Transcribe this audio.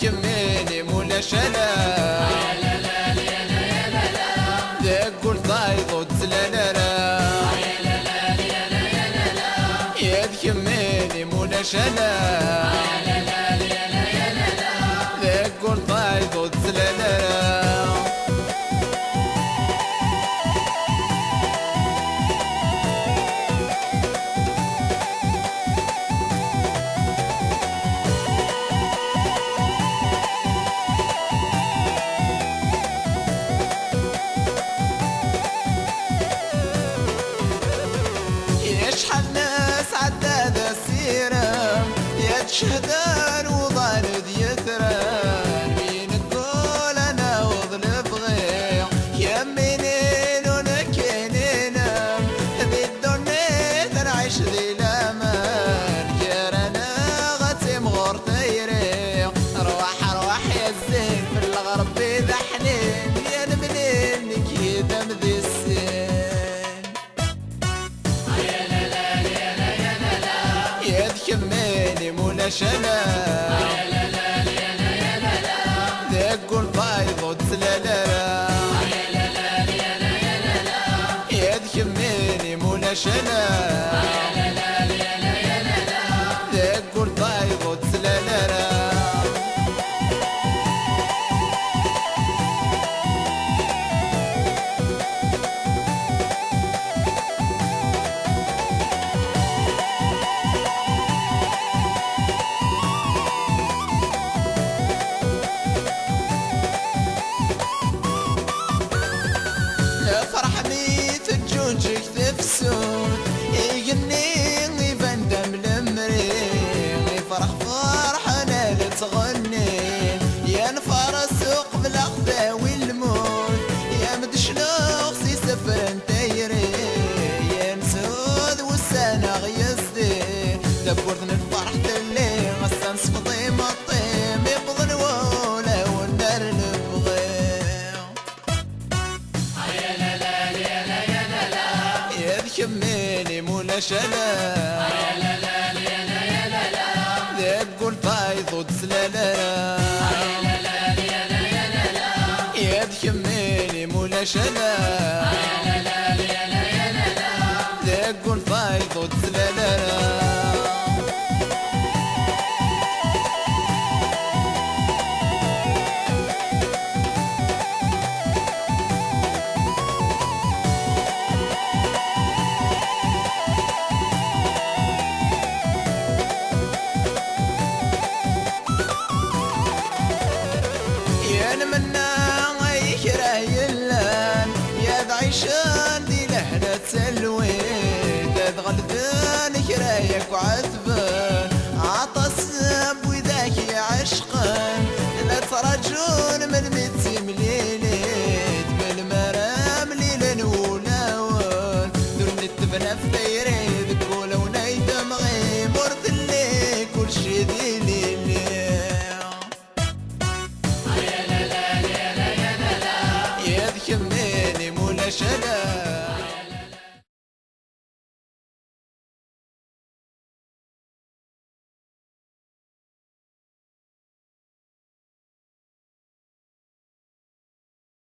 تكميني مولا شلا يا لا لا يا لا يا لا لا ذاك قلت ضايض وتسلالا يا لا لا يا لا يا لا لا يا تكميني مولا شلا يا لا لا يا لا يا لا لا ذاك قلت ضايض وتسلالا شحال ناس عداد السيرة يا تشهدان وضالد يثران مين تقول انا وظلف غير يا منين ونكينين بالدنيا نعيش ذي الامان جيرنا غتم غور تيري روح يا الزين في الغرب ذا حنين يا منين كيدا مذي السين يا تكميني مولا شلا يا لا لا يا لا يا لا لا ذاك قول بايض وتسلالا يا لا لا يا لا يا لا لا يا تكميني مولا شلا يا لا لا يا لا يا لا لا ذاك قول بايض وتسلالا فرحني تجوجك تفسون يغني يبندم المريغ يفرح فرحنا اللي تغني يا نفار السوق بالاخذة والموت يا مدشلوخ يسفر انتيري يا نسود والسنة غيزدي دبرتني الفرح تلي غسان سفضي مطيم يبضن ولا وندر نبغي تكميني مولا شلا يا لا لا يا لا يا لا لا ذاك قول بايض وتسلالا يا لا لا يا لا يا لا لا يا تكميني مولا شلا يا لا لا يا لا يا لا لا ذاك قول بايض وتسلالا منا يكره يلان يا ذعيشان دي لحنة سلوين ذا غلبان كرايك وعذبان عطى السب وذاك عشقان لا ترجون من متسم ليليت بالمرام ليلن ولاوان دون التبنى في